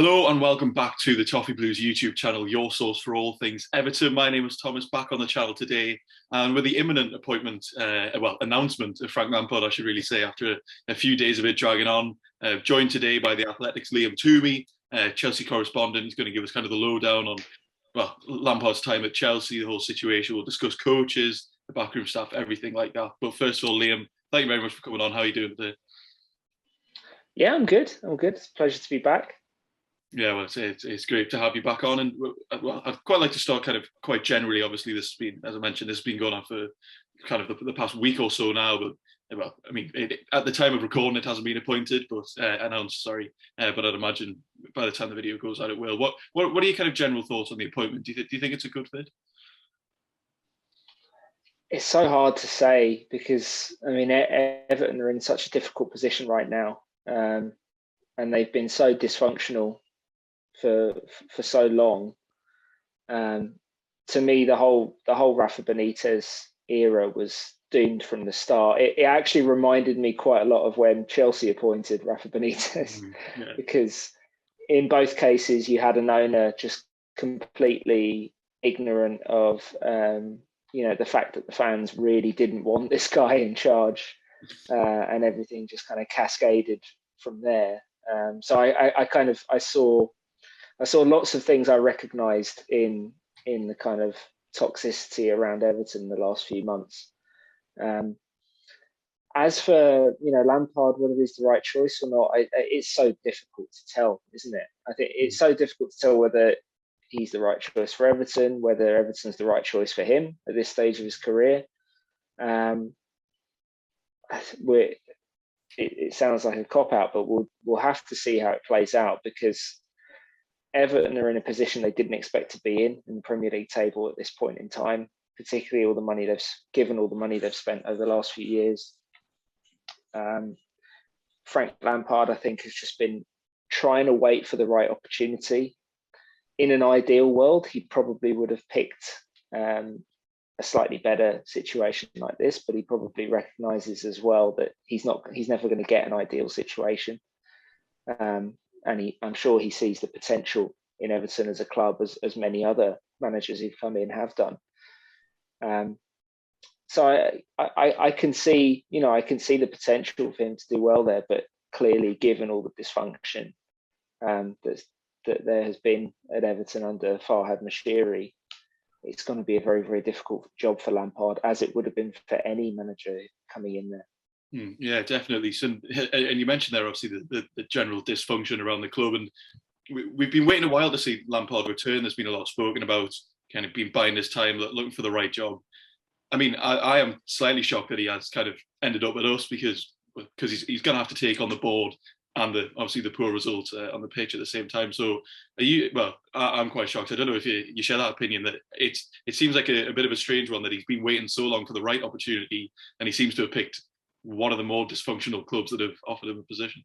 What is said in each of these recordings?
Hello and welcome back to the Toffee Blues YouTube channel, your source for all things Everton. My name is Thomas, back on the channel today, and with the imminent announcement of Frank Lampard, I should really say, after a few days of it dragging on, joined today by the Athletic's Liam Twomey, Chelsea correspondent. He's going to give us kind of the lowdown on Lampard's time at Chelsea, the whole situation. We'll discuss coaches, the backroom staff, everything like that. But first of all, Liam, thank you very much for coming on. How are you doing today? Yeah, I'm good. It's a pleasure to be back. Yeah, well, it's great to have you back on, and I'd quite like to start kind of quite generally. Obviously, this has been, as I mentioned, this has been going on for kind of the past week or so now. But at the time of recording, it hasn't been appointed, but announced. Sorry, but I'd imagine by the time the video goes out, it will. What are your kind of general thoughts on the appointment? Do you think it's a good fit? It's so hard to say because Everton are in such a difficult position right now, and they've been so dysfunctional for so long. To me, the whole Rafa Benitez era was doomed from the start. It actually reminded me quite a lot of when Chelsea appointed Rafa Benitez, because in both cases you had an owner just completely ignorant of the fact that the fans really didn't want this guy in charge, and everything just kind of cascaded from there. So I saw lots of things I recognised in the kind of toxicity around Everton the last few months. As for Lampard, whether he's the right choice or not, it's so difficult to tell, isn't it? I think it's so difficult to tell whether he's the right choice for Everton, whether Everton's the right choice for him at this stage of his career. It sounds like a cop-out, but we'll have to see how it plays out, because Everton are in a position they didn't expect to be in the Premier League table at this point in time, particularly all the money they've spent over the last few years. Frank Lampard, I think, has just been trying to wait for the right opportunity. In an ideal world, he probably would have picked a slightly better situation like this, but he probably recognises as well that he's never going to get an ideal situation. And I'm sure he sees the potential in Everton as a club, as many other managers who've come in have done. So I can see, the potential for him to do well there, but clearly, given all the dysfunction that there has been at Everton under Farhad Moshiri, it's going to be a very, very difficult job for Lampard, as it would have been for any manager coming in there. Yeah, definitely. So, and you mentioned there, obviously, the general dysfunction around the club, and we've been waiting a while to see Lampard return. There's been a lot spoken about, kind of been buying his time, looking for the right job. I mean, I am slightly shocked that he has kind of ended up at us, because he's going to have to take on the board and obviously the poor results on the pitch at the same time. So I'm quite shocked. I don't know if you share that opinion, that it seems like a bit of a strange one, that he's been waiting so long for the right opportunity, and he seems to have picked one of the more dysfunctional clubs that have offered him a position.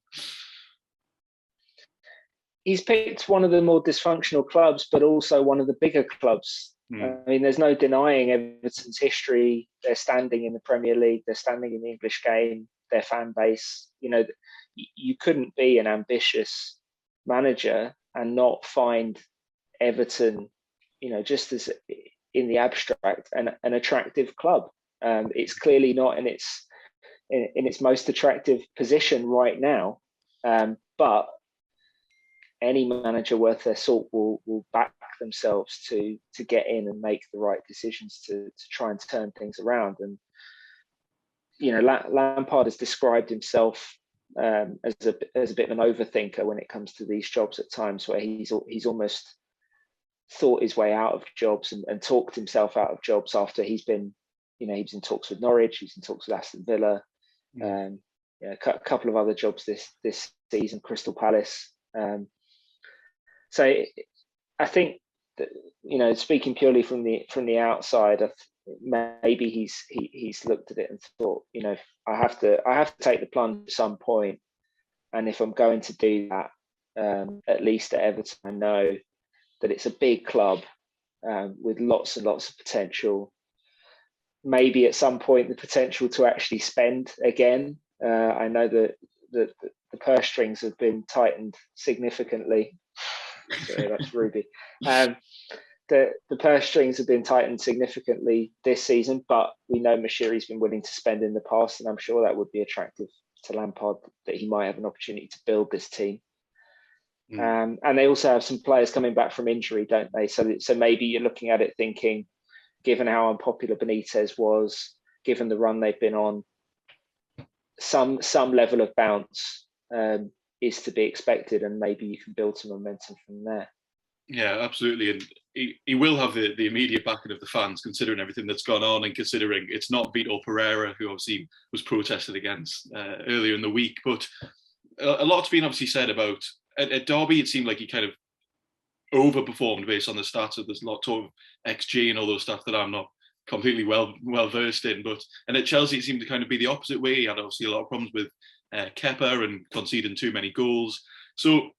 He's picked one of the more dysfunctional clubs, but also one of the bigger clubs. I mean, there's no denying Everton's history, their standing in the Premier League, their standing in the English game, their fan base. You couldn't be an ambitious manager and not find Everton, just as in the abstract, an attractive club. It's clearly not in its most attractive position right now, but any manager worth their salt will back themselves to get in and make the right decisions to try and turn things around. And Lampard has described himself as a bit of an overthinker when it comes to these jobs at times, where he's almost thought his way out of jobs and talked himself out of jobs after he's been in talks with Norwich, he's in talks with Aston Villa, a couple of other jobs this season, Crystal Palace. So I think that, speaking purely from the outside, maybe he's looked at it and thought, I have to take the plunge at some point, and if I'm going to do that, at least at Everton, I know that it's a big club with lots and lots of potential. Maybe at some point the potential to actually spend again. I know that the purse strings have been tightened significantly Sorry, that's Ruby. The purse strings have been tightened significantly this season, but we know Mashiri's been willing to spend in the past, and I'm sure that would be attractive to Lampard, that he might have an opportunity to build this team. And they also have some players coming back from injury, don't they? So maybe you're looking at it thinking, given how unpopular Benitez was, given the run they've been on, some level of bounce is to be expected, and maybe you can build some momentum from there. Yeah, absolutely. And he will have the immediate backing of the fans, considering everything that's gone on, and considering it's not Vitor Pereira, who obviously was protested against earlier in the week. But a lot's been obviously said about, at Derby, it seemed like he kind of overperformed based on the stats. There's a lot of talk of XG and all those stuff that I'm not completely well versed in. And at Chelsea, it seemed to kind of be the opposite way. He had obviously a lot of problems with Kepa and conceding too many goals. So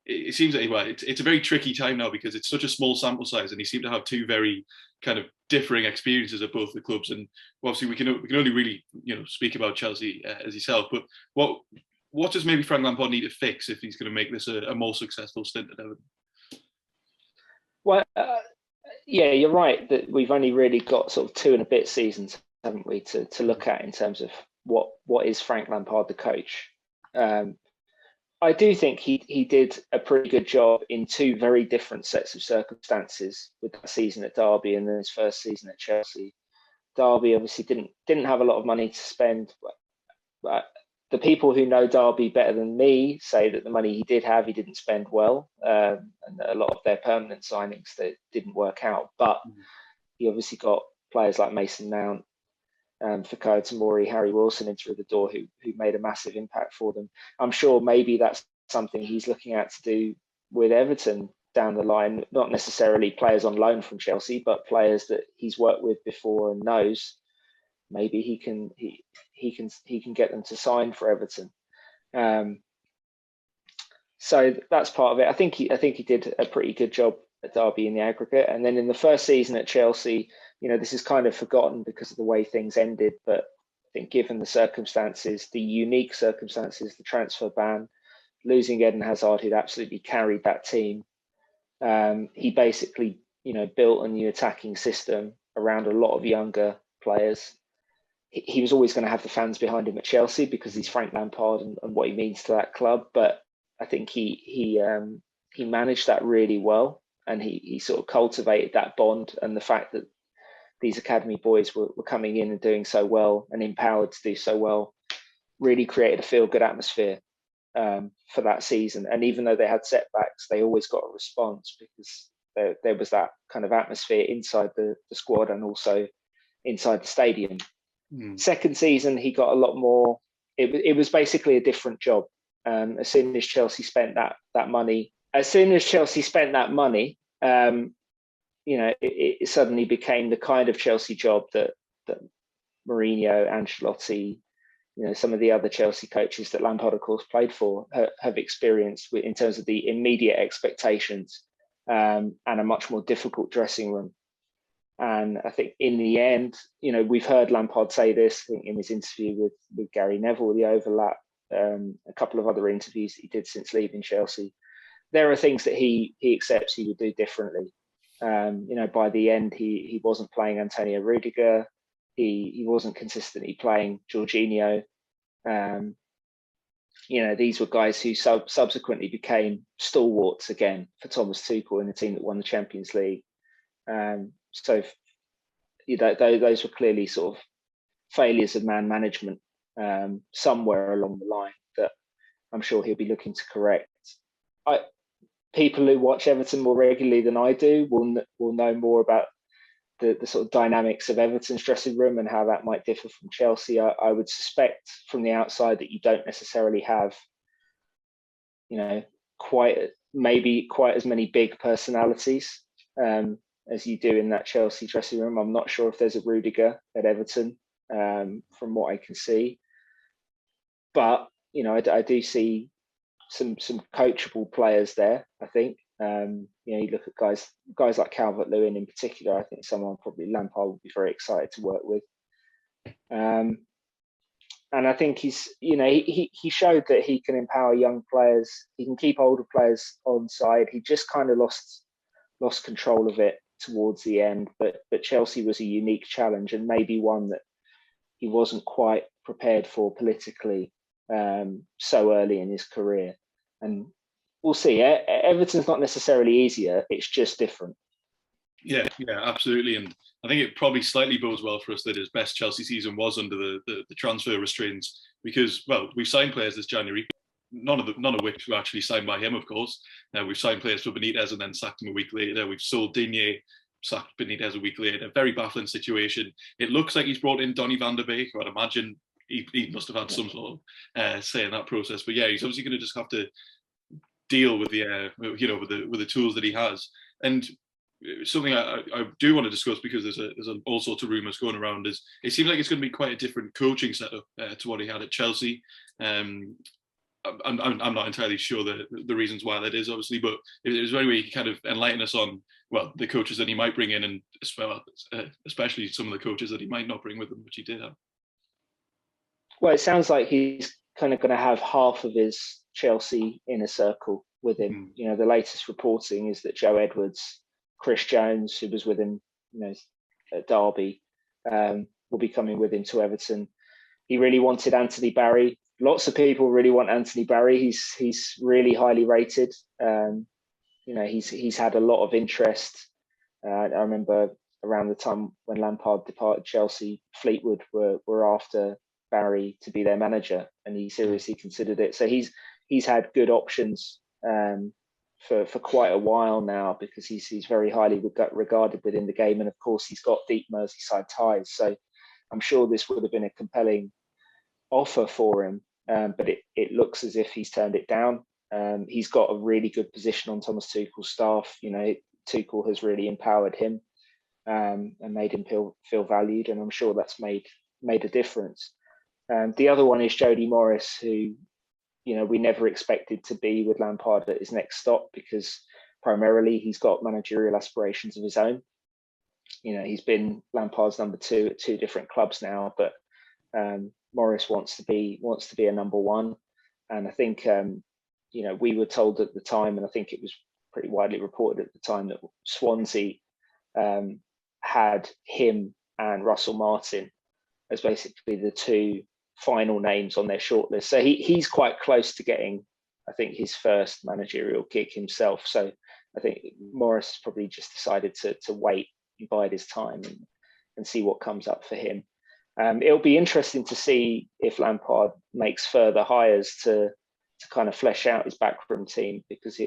it seems like, well, it's a very tricky time now because it's such a small sample size, and he seemed to have two very kind of differing experiences at both the clubs. And obviously, we can only really speak about Chelsea as yourself. But what does maybe Frank Lampard need to fix if he's going to make this a more successful stint at Everton? Well, yeah, you're right that we've only really got sort of 2 and a bit seasons, haven't we, to look at in terms of what is Frank Lampard the coach. I do think he did a pretty good job in 2 very different sets of circumstances with that season at Derby and then his first season at Chelsea. Derby obviously didn't have a lot of money to spend, but the people who know Derby better than me say that the money he did have, he didn't spend well, and a lot of their permanent signings that didn't work out. But he obviously got players like Mason Mount, Fikayo Tomori, Harry Wilson in through the door who made a massive impact for them. I'm sure maybe that's something he's looking at to do with Everton down the line, not necessarily players on loan from Chelsea, but players that he's worked with before and knows. Maybe he can get them to sign for Everton. So that's part of it. I think he did a pretty good job at Derby in the aggregate. And then in the first season at Chelsea, this is kind of forgotten because of the way things ended. But I think given the circumstances, the unique circumstances, the transfer ban, losing Eden Hazard, who'd absolutely carried that team, he basically, built a new attacking system around a lot of younger players. He was always going to have the fans behind him at Chelsea because he's Frank Lampard and what he means to that club. But I think he managed that really well, and he sort of cultivated that bond, and the fact that these academy boys were coming in and doing so well and empowered to do so well really created a feel-good atmosphere for that season. And even though they had setbacks, they always got a response because there was that kind of atmosphere inside the squad and also inside the stadium. Second season, he got a lot more. It was basically a different job. As soon as Chelsea spent that money, it suddenly became the kind of Chelsea job that Mourinho, Ancelotti, some of the other Chelsea coaches that Lampard, of course, played for have experienced in terms of the immediate expectations and a much more difficult dressing room. And I think in the end, we've heard Lampard say this in his interview with Gary Neville, the overlap, a couple of other interviews that he did since leaving Chelsea. There are things that he accepts he would do differently. By the end, he wasn't playing Antonio Rudiger. He wasn't consistently playing Jorginho. These were guys who subsequently became stalwarts again for Thomas Tuchel in the team that won the Champions League. So those were clearly sort of failures of man management somewhere along the line that I'm sure he'll be looking to correct. People who watch Everton more regularly than I do will know more about the sort of dynamics of Everton's dressing room and how that might differ from Chelsea. I would suspect from the outside that you don't necessarily have, quite as many big personalities as you do in that Chelsea dressing room. I'm not sure if there's a Rudiger at Everton from what I can see, but I do see some coachable players there. I think you look at guys like Calvert-Lewin in particular. I think someone probably Lampard would be very excited to work with. and I think he showed that he can empower young players. He can keep older players on side. He just kind of lost control of it towards the end. But Chelsea was a unique challenge, and maybe one that he wasn't quite prepared for politically so early in his career. And we'll see. Everton's not necessarily easier. It's just different. Yeah, absolutely. And I think it probably slightly bodes well for us that his best Chelsea season was under the transfer restraints because, well, we've signed players this January, none of which were actually signed by him, of course. We've signed players for Benitez and then sacked him a week later. We've sold Digne, sacked Benitez a week later. A very baffling situation. It looks like he's brought in Donny van der Beek, who I'd imagine he must have had some sort of say in that process. But yeah, he's obviously going to just have to deal with with the tools that he has. And something I do want to discuss because there's all sorts of rumours going around is it seems like it's going to be quite a different coaching setup to what he had at Chelsea. I'm not entirely sure the reasons why that is, obviously, but is there any way you can kind of enlighten us on, well, the coaches that he might bring in and especially some of the coaches that he might not bring with him, which he did have? Well, it sounds like he's kind of going to have half of his Chelsea inner circle with him. The latest reporting is that Joe Edwards, Chris Jones, who was with him, at Derby, will be coming with him to Everton. He really wanted Anthony Barry. Lots of people really want Anthony Barry. He's really highly rated. He's had a lot of interest. I remember around the time when Lampard departed Chelsea, Fleetwood were after Barry to be their manager, and he seriously considered it. So he's had good options for quite a while now because he's very highly regarded within the game, and of course he's got deep Merseyside ties. So I'm sure this would have been a compelling offer for him, but it looks as if he's turned it down. He's got a really good position on Thomas Tuchel's staff. Tuchel has really empowered him and made him feel valued, and I'm sure that's made a difference. The other one is Jody Morris, who we never expected to be with Lampard at his next stop because primarily he's got managerial aspirations of his own. He's been Lampard's number 2 at 2 different clubs now, but Morris wants to be a number 1. And I think we were told at the time, and I think it was pretty widely reported at the time, that Swansea had him and Russell Martin as basically the 2 final names on their shortlist. So he's quite close to getting, I think, his first managerial gig himself. So I think Morris probably just decided to wait and bide his time and see what comes up for him. It'll be interesting to see if Lampard makes further hires to kind of flesh out his backroom team, because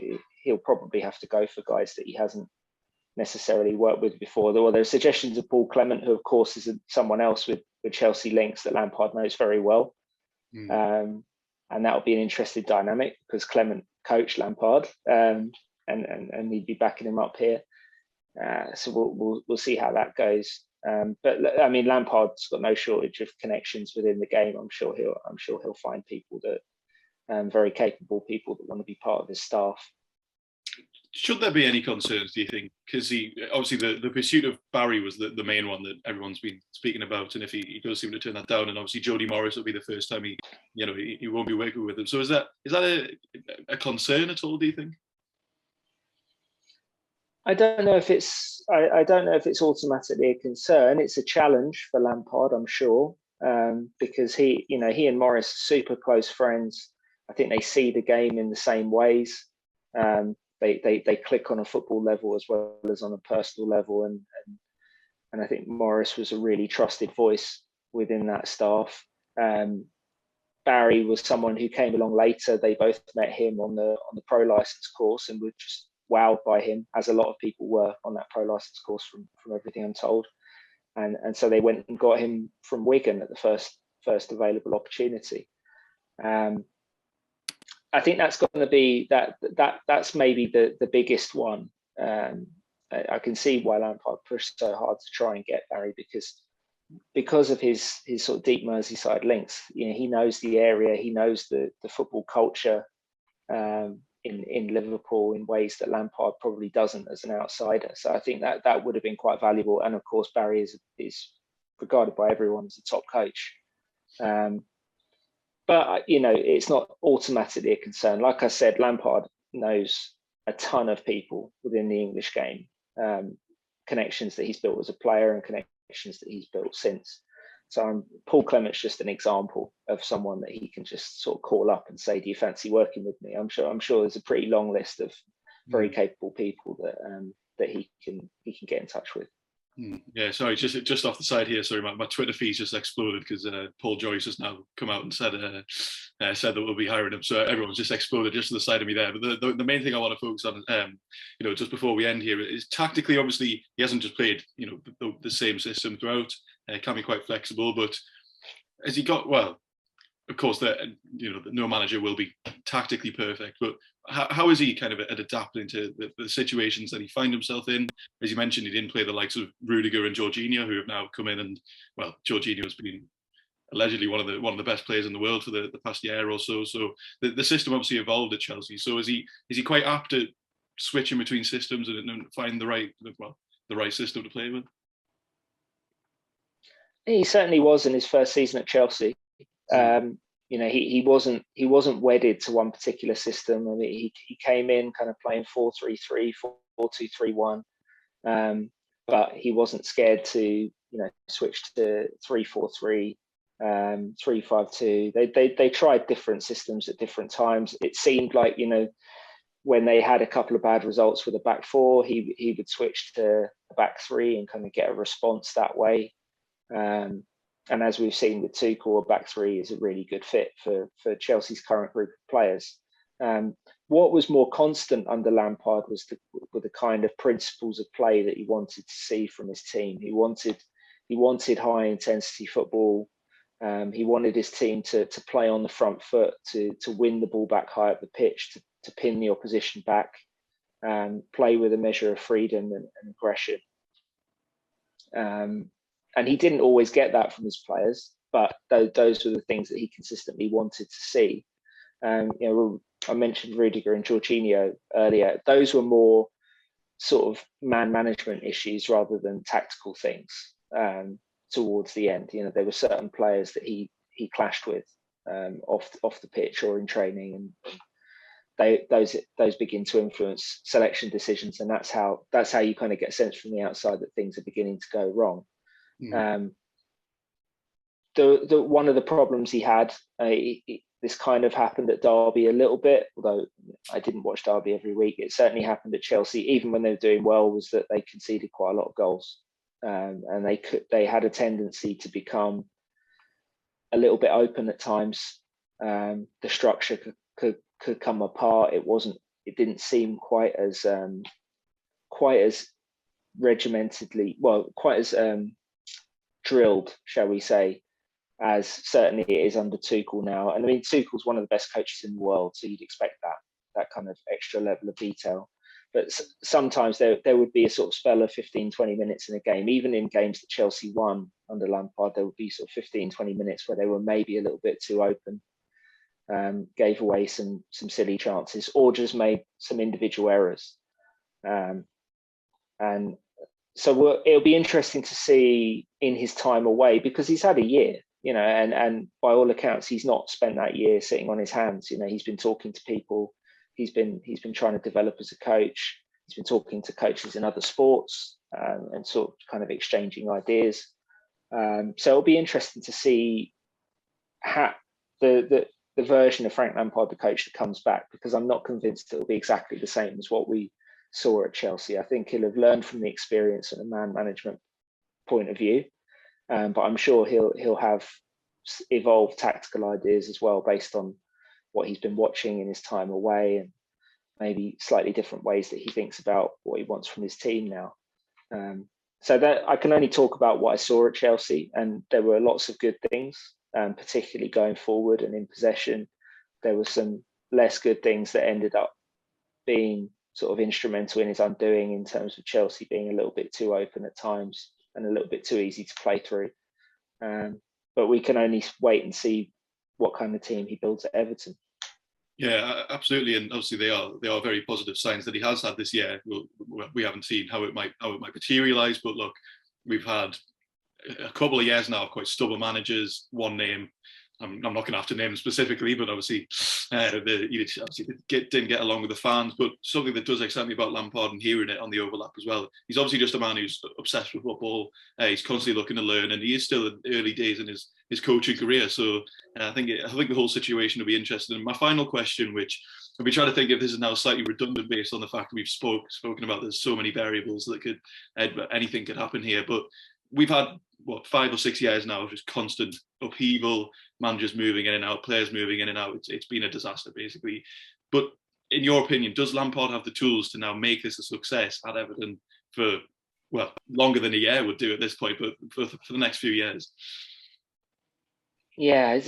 he'll probably have to go for guys that he hasn't necessarily worked with before. There are suggestions of Paul Clement, who of course is someone else with Chelsea links that Lampard knows very well. And that'll be an interesting dynamic because Clement coached Lampard and he'd be backing him up here. So we'll see how that goes. But I mean, Lampard's got no shortage of connections within the game. I'm sure he'll find people that very capable people that want to be part of his staff. Should there be any concerns, do you think? Because obviously the pursuit of Barry was the main one that everyone's been speaking about, and if he does seem to turn that down, and obviously Jody Morris will be the first time he won't be working with him. So is that a concern at all, do you think? I don't know if it's automatically a concern. It's a challenge for Lampard, I'm sure, because he and Morris are super close friends. I think they see the game in the same ways. They click on a football level as well as on a personal level, and I think Morris was a really trusted voice within that staff. Barry was someone who came along later. They both met him on the pro license course and were just wowed by him, as a lot of people were on that pro license course from everything I'm told. And so they went and got him from Wigan at the first available opportunity. I think that's going to be that's maybe the biggest one. I can see why Lampard pushed so hard to try and get Barry because of his sort of deep Merseyside links. He knows the area, he knows the football culture in Liverpool in ways that Lampard probably doesn't as an outsider. So I think that would have been quite valuable. And of course, Barry is regarded by everyone as a top coach. But it's not automatically a concern. Like I said, Lampard knows a ton of people within the English game, connections that he's built as a player and connections that he's built since. So Paul Clement's just an example of someone that he can just sort of call up and say, "Do you fancy working with me?" I'm sure there's a pretty long list of very capable people that he can get in touch with. Yeah, sorry, just off the side here. Sorry, my Twitter feed just exploded because Paul Joyce has now come out and said that we'll be hiring him. So everyone's just exploded just to the side of me there. But the main thing I want to focus on, just before we end here, is tactically. Obviously, he hasn't just played, the same system throughout. Can be quite flexible, but has he got well? Of course, no manager will be tactically perfect, but how is he kind of adapting to the situations that he finds himself in? As you mentioned, he didn't play the likes of Rudiger and Jorginho, who have now come in, and well, Jorginho has been allegedly one of the best players in the world for the past year or so. So the system obviously evolved at Chelsea. So is he quite apt at switching between systems and find the right system to play with? He certainly was in his first season at Chelsea. He wasn't wedded to one particular system. I mean, he came in kind of playing 4-3-3, 4-2-3-1, but he wasn't scared to switch to 3-4-3, 3-5-2. They tried different systems at different times. It seemed like when they had a couple of bad results with a back four, he would switch to a back three and kind of get a response that way. And as we've seen with Tuchel, a back three is a really good fit for Chelsea's current group of players. What was more constant under Lampard was the kind of principles of play that he wanted to see from his team. He wanted high intensity football. He wanted his team to play on the front foot, to win the ball back high up the pitch, to pin the opposition back, play with a measure of freedom and aggression. And he didn't always get that from his players, but those were the things that he consistently wanted to see. I mentioned Rudiger and Jorginho earlier. Those were more sort of man management issues rather than tactical things towards the end. There were certain players that he clashed with off the pitch or in training, and those begin to influence selection decisions, and that's how you kind of get a sense from the outside that things are beginning to go wrong. One of the problems he had, this kind of happened at Derby a little bit, although I didn't watch Derby every week. It certainly happened at Chelsea, even when they were doing well, was that they conceded quite a lot of goals, and they had a tendency to become a little bit open at times. The structure could come apart. It didn't seem quite as regimentedly, quite as drilled, shall we say, as certainly it is under Tuchel now. And I mean, Tuchel's one of the best coaches in the world, so you'd expect that kind of extra level of detail. But sometimes there would be a sort of spell of 15, 20 minutes in a game. Even in games that Chelsea won under Lampard, there would be sort of 15, 20 minutes where they were maybe a little bit too open, gave away some silly chances, or just made some individual errors. And so it'll be interesting to see in his time away, because he's had a year, and by all accounts, he's not spent that year sitting on his hands. He's been talking to people. He's been trying to develop as a coach. He's been talking to coaches in other sports and sort of kind of exchanging ideas. So it'll be interesting to see how the version of Frank Lampard, the coach that comes back, because I'm not convinced it'll be exactly the same as what we saw at Chelsea. I think he'll have learned from the experience and a man management point of view, but I'm sure he'll have evolved tactical ideas as well based on what he's been watching in his time away, and maybe slightly different ways that he thinks about what he wants from his team now. So that I can only talk about what I saw at Chelsea, and there were lots of good things, particularly going forward and in possession. There were some less good things that ended up being sort of instrumental in his undoing, in terms of Chelsea being a little bit too open at times and a little bit too easy to play through. But we can only wait and see what kind of team he builds at Everton. Yeah, absolutely, and obviously they are very positive signs that he has had this year. We haven't seen how it might materialise, but look, we've had a couple of years now of quite stubborn managers, one name I'm not going to have to name them specifically, but obviously, didn't get along with the fans. But something that does excite me about Lampard and hearing it on the overlap as well, he's obviously just a man who's obsessed with football. He's constantly looking to learn, and he is still in early days in his coaching career. So I think the whole situation will be interesting. And my final question, which I've been trying to think if this is now slightly redundant based on the fact that we've spoken about there's so many variables that anything could happen here, but we've had 5 or 6 years now of just constant upheaval, managers moving in and out, players moving in and out. It's been a disaster basically. But in your opinion, does Lampard have the tools to now make this a success at Everton for longer than a year would do at this point, but for the next few years? Yeah,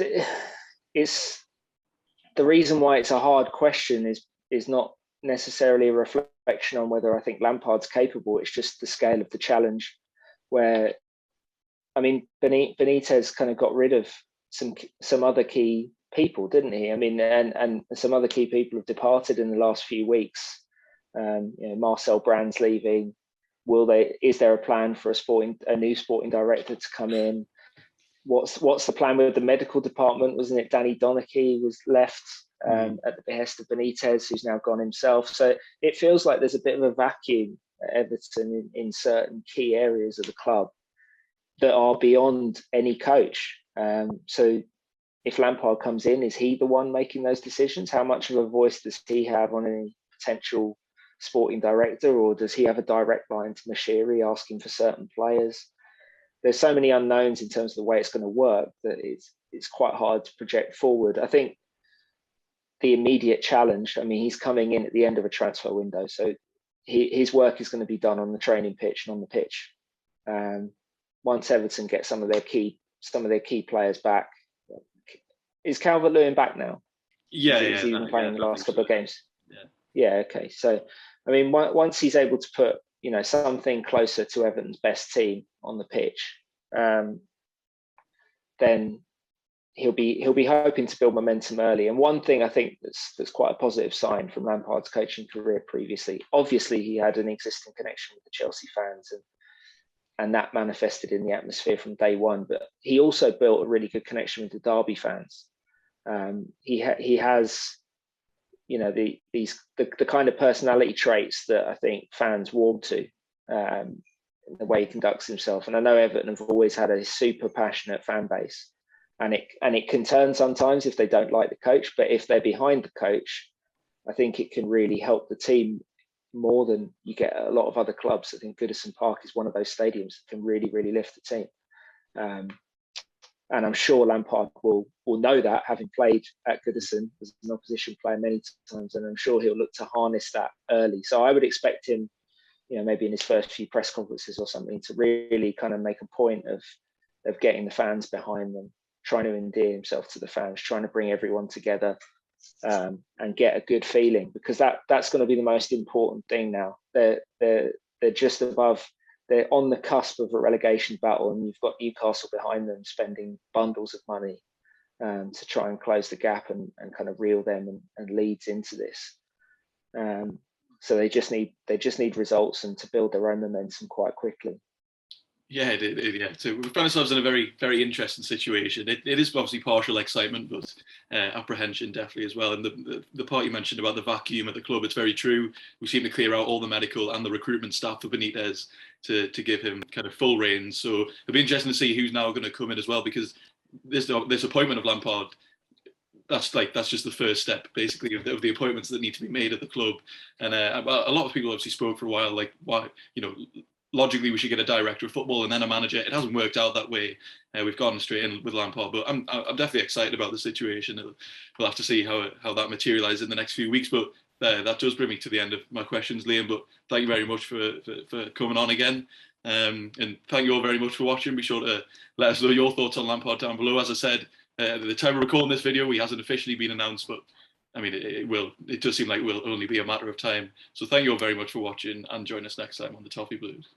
it's the reason why it's a hard question is not necessarily a reflection on whether I think Lampard's capable. It's just the scale of the challenge. Where, I mean, Benitez kind of got rid of some other key people, didn't he? I mean, and some other key people have departed in the last few weeks. Marcel Brand's leaving. Is there a plan for a new sporting director to come in? What's the plan with the medical department? Wasn't it Danny Donachie was left at the behest of Benitez, who's now gone himself? So it feels like there's a bit of a vacuum at Everton in certain key areas of the club that are beyond any coach. So if Lampard comes in, is he the one making those decisions? How much of a voice does he have on any potential sporting director, or does he have a direct line to Mashiri asking for certain players? There's so many unknowns in terms of the way it's going to work that it's quite hard to project forward. I think the immediate challenge, I mean, he's coming in at the end of a transfer window, so his work is going to be done on the training pitch and on the pitch. Once Everton get some of their key players back, is Calvert-Lewin back now? Is he even playing the last couple of games? Yeah. Okay. So, I mean, once he's able to put something closer to Everton's best team on the pitch, then he'll be hoping to build momentum early. And one thing I think that's quite a positive sign from Lampard's coaching career previously, obviously he had an existing connection with the Chelsea fans, and that manifested in the atmosphere from day one. But he also built a really good connection with the Derby fans. He has, the kind of personality traits that I think fans warm to, the way he conducts himself. And I know Everton have always had a super passionate fan base. And it can turn sometimes if they don't like the coach, but if they're behind the coach, I think it can really help the team more than you get at a lot of other clubs. I think Goodison Park is one of those stadiums that can really, really lift the team. And I'm sure Lampard will know that, having played at Goodison as an opposition player many times, and I'm sure he'll look to harness that early. So I would expect him, maybe in his first few press conferences or something, to really kind of make a point of getting the fans behind them, trying to endear himself to the fans, trying to bring everyone together, and get a good feeling, because that's going to be the most important thing now. They're just above, they're on the cusp of a relegation battle, and you've got Newcastle behind them spending bundles of money to try and close the gap and kind of reel them and Leeds into this. So they just need results and to build their own momentum quite quickly. Yeah, so we find ourselves in a very, very interesting situation. It is obviously partial excitement, but apprehension definitely as well. And the part you mentioned about the vacuum at the club, it's very true. We seem to clear out all the medical and the recruitment staff for Benitez to give him kind of full reins. So it'll be interesting to see who's now going to come in as well, because this appointment of Lampard, that's just the first step, basically, of the appointments that need to be made at the club. And a lot of people obviously spoke for a while, like, why, logically we should get a director of football and then a manager. It hasn't worked out that way. We've gone straight in with Lampard, but I'm definitely excited about the situation. We'll have to see how that materialises in the next few weeks. But that does bring me to the end of my questions, Liam. But thank you very much for coming on again. And thank you all very much for watching. Be sure to let us know your thoughts on Lampard down below. As I said, at the time of recording this video, he hasn't officially been announced, but I mean, it does seem like it will only be a matter of time. So thank you all very much for watching, and join us next time on the Toffee Blues.